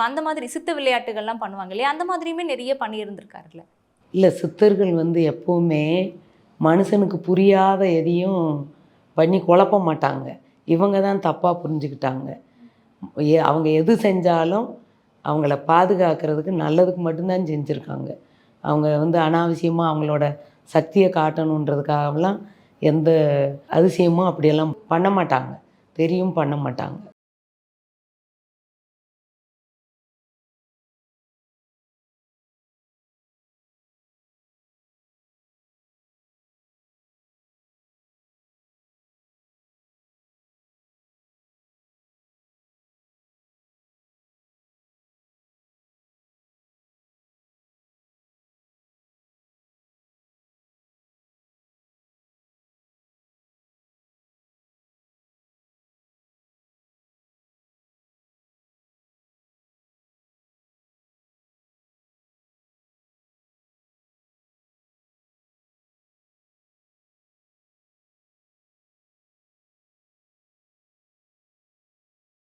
அந்த மாதிரி சித்த விளையாட்டுகள்லாம் பண்ணுவாங்க இல்லையா? அந்த மாதிரியுமே நிறைய பண்ணியிருந்திருக்காருல்ல. இல்லை, சித்தர்கள் எப்போவுமே மனுஷனுக்கு புரியாத எதையும் பண்ணி குழப்ப மாட்டாங்க. இவங்க தான் தப்பாக புரிஞ்சுக்கிட்டாங்க. அவங்க எது செஞ்சாலும் அவங்கள பாதுகாக்கிறதுக்கு நல்லதுக்கு மட்டும்தான் செஞ்சுருக்காங்க. அவங்க அனாவசியமாக அவங்களோட சக்தியை காட்டணுன்றதுக்காகலாம் எந்த அதிசயமும் அப்படியெல்லாம் பண்ண மாட்டாங்க. தெரியும் பண்ண மாட்டாங்க.